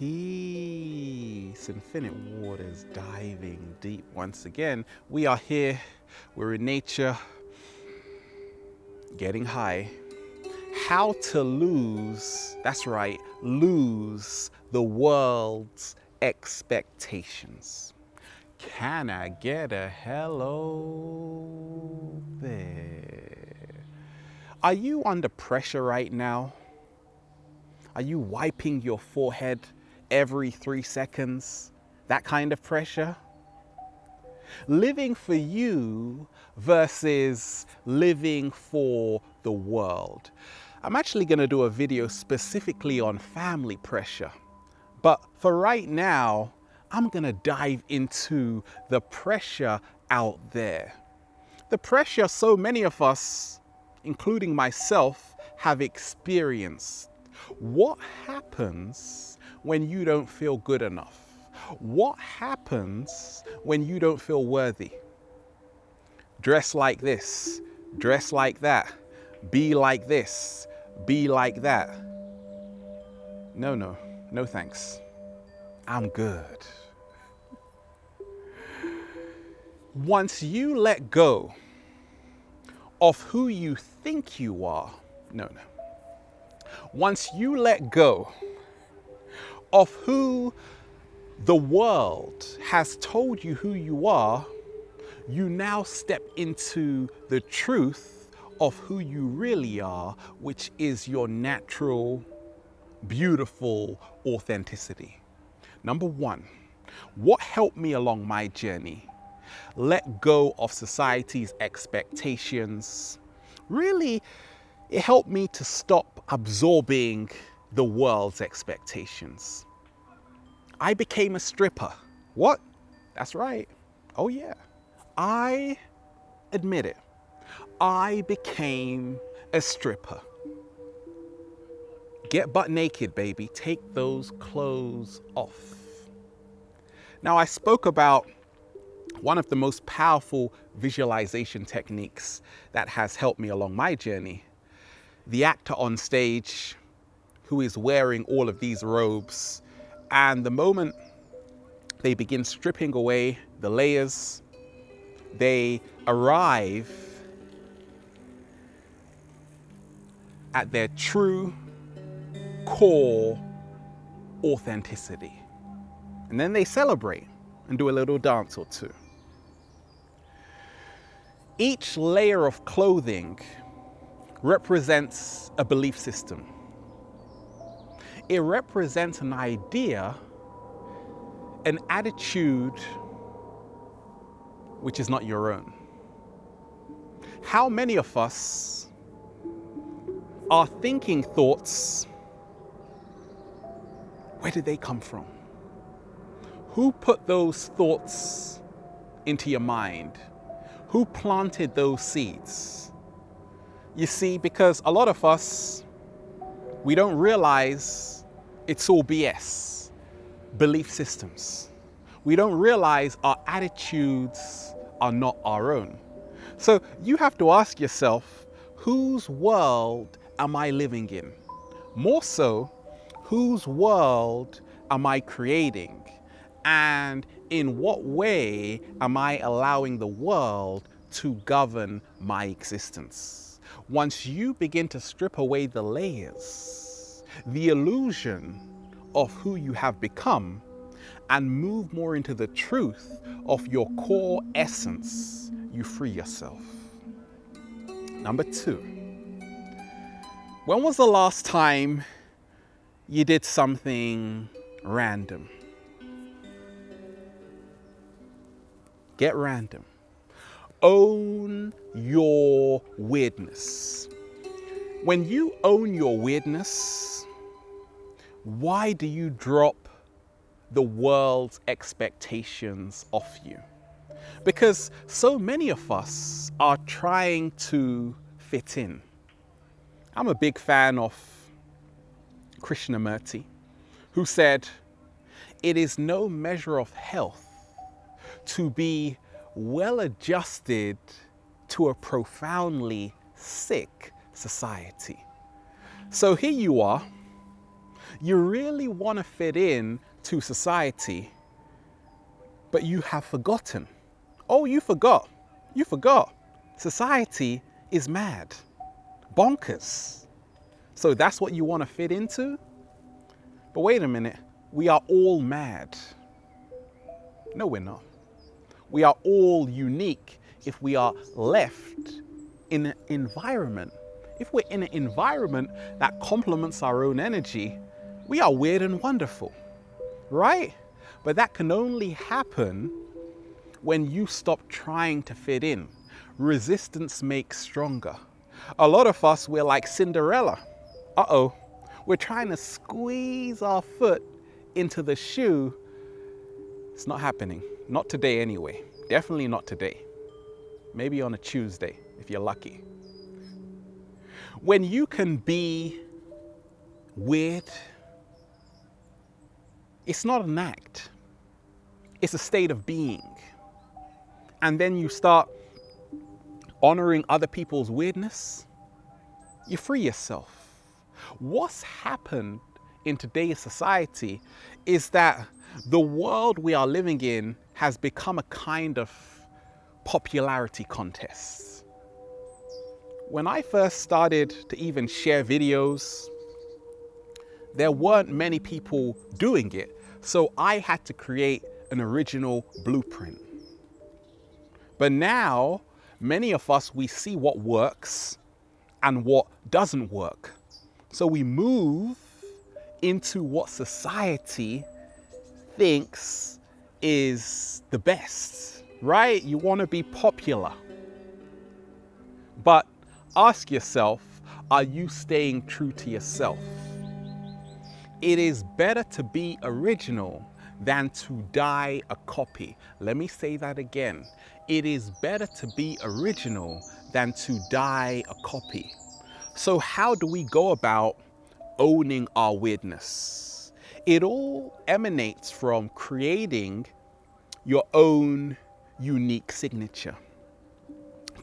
Peace, infinite waters diving deep. Once again, we are here, we're in nature, getting high. How to lose, that's right, lose the world's expectations. Can I get a hello there? Are you under pressure right now? Are you wiping your forehead every 3 seconds? That kind of pressure? Living for you versus living for the world. I'm actually going to do a video specifically on family pressure. But for right now, I'm going to dive into the pressure out there. The pressure so many of us, including myself, have experienced. What happens when you don't feel good enough? What happens when you don't feel worthy? Dress like this, dress like that, be like this, be like that. No thanks. I'm good. Once you let go of who you think you are, once you let go of who the world has told you who you are, you now step into the truth of who you really are, which is your natural, beautiful authenticity. Number one, what helped me along my journey? Let go of society's expectations. Really, it helped me to stop absorbing the world's expectations. I became a stripper. What? That's right. Oh yeah. I admit it. I became a stripper. Get butt naked, baby. Take those clothes off. Now, I spoke about one of the most powerful visualization techniques that has helped me along my journey. The actor on stage who is wearing all of these robes, and the moment they begin stripping away the layers, they arrive at their true core authenticity. And then they celebrate and do a little dance or two. Each layer of clothing represents a belief system. It represents an idea, an attitude which is not your own. How many of us are thinking thoughts? Where did they come from? Who put those thoughts into your mind? Who planted those seeds? You see, because a lot of us, we don't realize it's all BS, belief systems. We don't realize our attitudes are not our own. So you have to ask yourself, whose world am I living in? More so, whose world am I creating? And in what way am I allowing the world to govern my existence? Once you begin to strip away the layers, the illusion of who you have become, and move more into the truth of your core essence, you free yourself. Number two, when was the last time you did something random? Get random. Own your weirdness. When you own your weirdness, why do you drop the world's expectations off you? Because so many of us are trying to fit in. I'm a big fan of Krishnamurti, who said, "It is no measure of health to be well adjusted to a profoundly sick society." So here you are, You really want to fit in to society, but you have forgotten. Oh, you forgot. You forgot. Society is mad. Bonkers. So that's what you want to fit into? But wait a minute. We are all mad. No, we're not. We are all unique if we are left in an environment. If we're in an environment that complements our own energy, we are weird and wonderful, right? But that can only happen when you stop trying to fit in. Resistance makes stronger. A lot of us, we're like Cinderella. Uh-oh, we're trying to squeeze our foot into the shoe. It's not happening. Not today anyway. Definitely not today. Maybe on a Tuesday, if you're lucky. When you can be weird, it's not an act. It's a state of being. And then you start honoring other people's weirdness, you free yourself. What's happened in today's society is that the world we are living in has become a kind of popularity contest. When I first started to even share videos, there weren't many people doing it, so I had to create an original blueprint. But now, many of us, we see what works and what doesn't work. So we move into what society thinks is the best, right? You want to be popular. But ask yourself, are you staying true to yourself? It is better to be original than to die a copy. Let me say that again. It is better to be original than to die a copy. So how do we go about owning our weirdness? It all emanates from creating your own unique signature.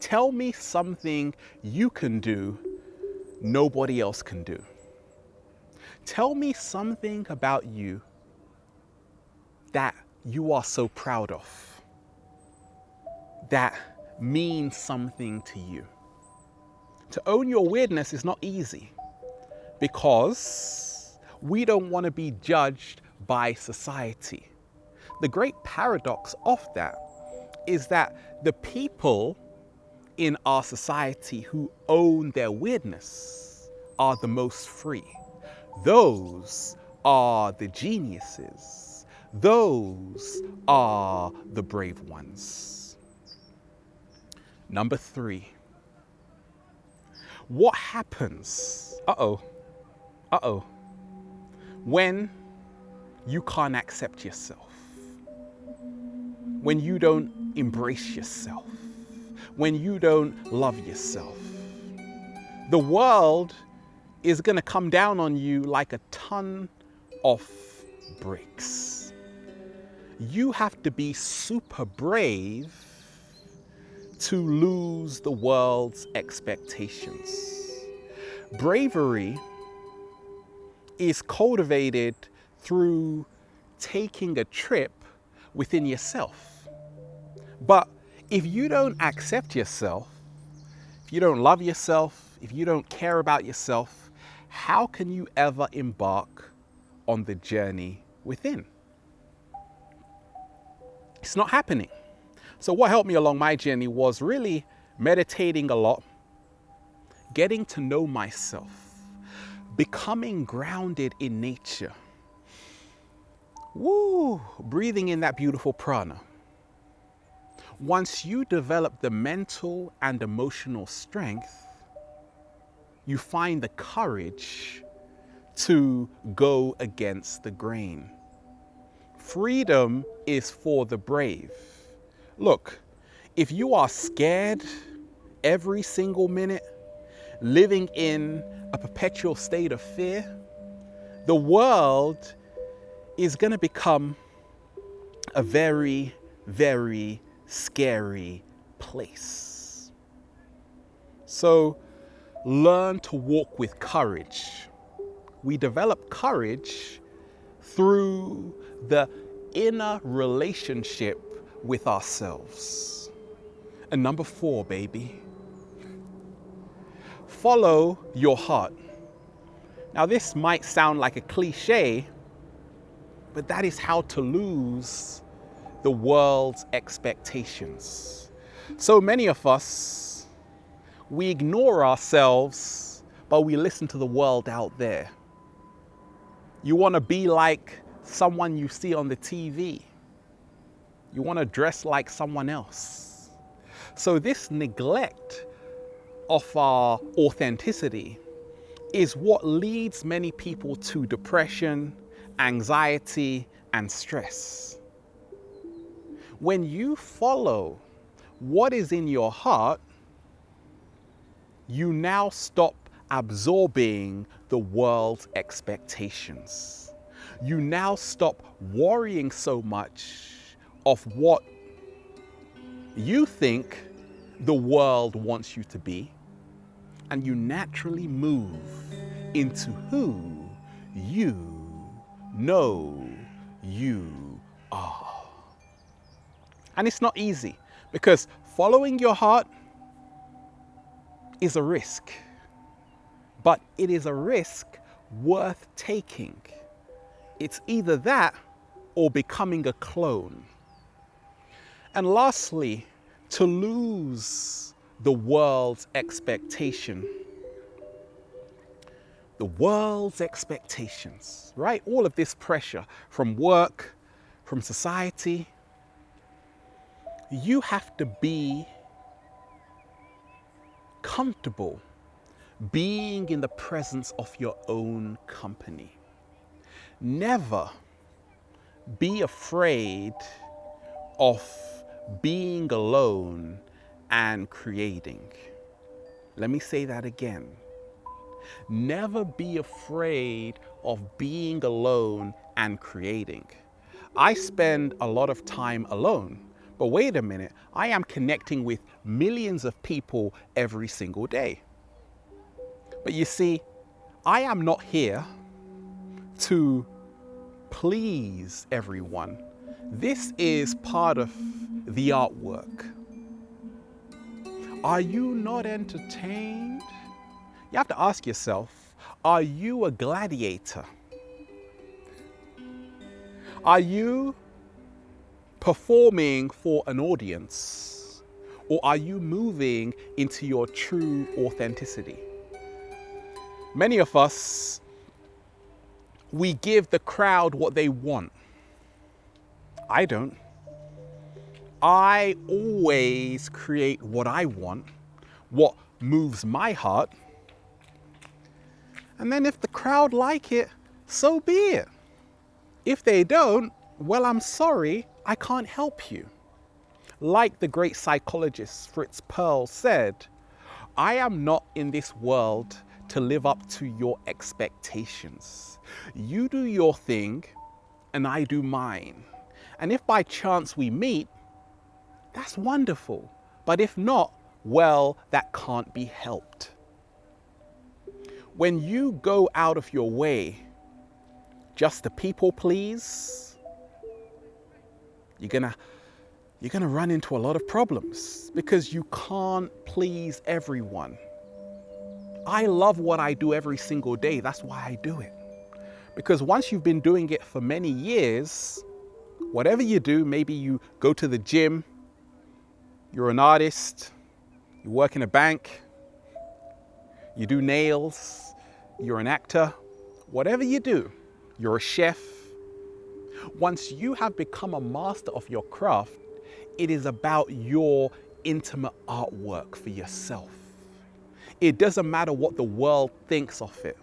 Tell me something you can do nobody else can do. Tell me something about you that you are so proud of, that means something to you. To own your weirdness is not easy because we don't want to be judged by society. The great paradox of that is that the people in our society who own their weirdness are the most free. Those are the geniuses. Those are the brave ones. Number 3. What happens, when you can't accept yourself? When you don't embrace yourself? When you don't love yourself? The world is going to come down on you like a ton of bricks. You have to be super brave to lose the world's expectations. Bravery is cultivated through taking a trip within yourself. But if you don't accept yourself, if you don't love yourself, if you don't care about yourself, how can you ever embark on the journey within? It's not happening. So what helped me along my journey was really meditating a lot, getting to know myself, becoming grounded in nature. Breathing in that beautiful prana. Once you develop the mental and emotional strength, you find the courage to go against the grain. Freedom is for the brave. Look, if you are scared every single minute, living in a perpetual state of fear, the world is going to become a very, very scary place. So learn to walk with courage. we develop courage through the inner relationship with ourselves. And number 4, baby, follow your heart. Now, this might sound like a cliche, but that is how to lose the world's expectations. So many of us, we ignore ourselves, but we listen to the world out there. You want to be like someone you see on the TV. You want to dress like someone else. So this neglect of our authenticity is what leads many people to depression, anxiety, and stress. When you follow what is in your heart, you now stop absorbing the world's expectations. You now stop worrying so much of what you think the world wants you to be, and you naturally move into who you know you are. And it's not easy, because following your heart is a risk, but it is a risk worth taking. It's either that or becoming a clone. And lastly, to lose the world's expectation. The world's expectations, right? All of this pressure from work, from society. You have to be comfortable being in the presence of your own company. Never be afraid of being alone and creating. Let me say that again. Never be afraid of being alone and creating. I spend a lot of time alone, but wait a minute, I am connecting with millions of people every single day. But you see, I am not here to please everyone. This is part of the artwork. Are you not entertained? You have to ask yourself, are you a gladiator? Are you performing for an audience? Or are you moving into your true authenticity? Many of us, we give the crowd what they want. I don't. I always create what I want, what moves my heart. And then if the crowd like it, so be it. If they don't, well, I'm sorry, I can't help you. Like the great psychologist Fritz Perls said, I am not in this world to live up to your expectations. You do your thing and I do mine. And if by chance we meet, that's wonderful. But if not, well, that can't be helped. When you go out of your way just to people please, you're gonna run into a lot of problems because you can't please everyone. I love what I do every single day. That's why I do it. Because once you've been doing it for many years, whatever you do, maybe you go to the gym, you're an artist, you work in a bank, you do nails, you're an actor, whatever you do, you're a chef. Once you have become a master of your craft, it is about your intimate artwork for yourself. It doesn't matter what the world thinks of it.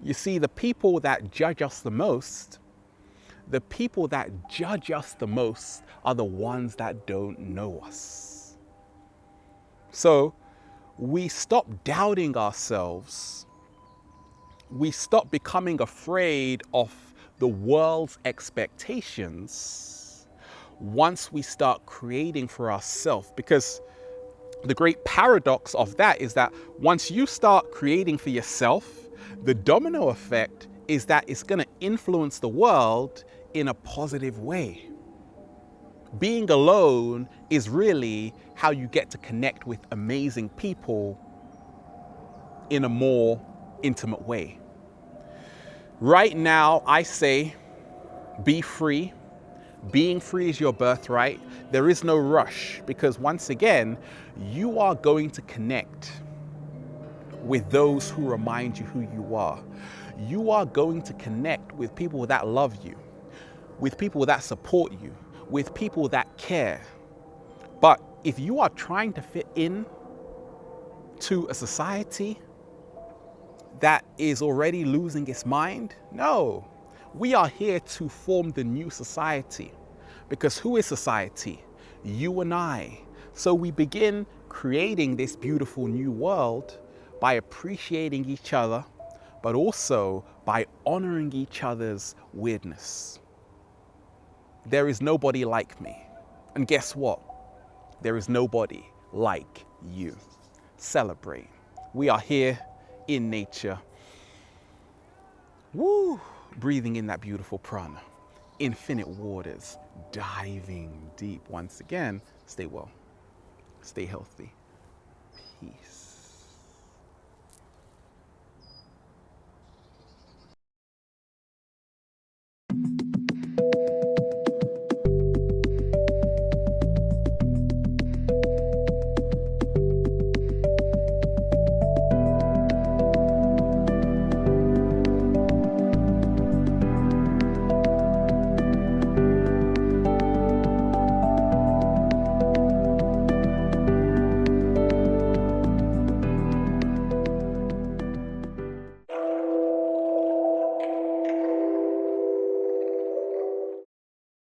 You see, the people that judge us the most, are the ones that don't know us. So we stop doubting ourselves. We stop becoming afraid of the world's expectations once we start creating for ourselves. Because the great paradox of that is that once you start creating for yourself, The domino effect is that it's going to influence the world in a positive way. Being alone is really how you get to connect with amazing people in a more intimate way. Right now, I say, be free. Being free is your birthright. There is no rush, because once again, you are going to connect with those who remind you who you are. You are going to connect with people that love you, with people that support you, with people that care. But if you are trying to fit in to a society that is already losing its mind, no. We are here to form the new society, because who is society? You and I. So we begin creating this beautiful new world by appreciating each other, but also by honoring each other's weirdness. There is nobody like me. And guess what? There is nobody like you. Celebrate. We are here in nature. Woo! Breathing in that beautiful prana. Infinite waters, diving deep. Once again, stay well, stay healthy. Peace.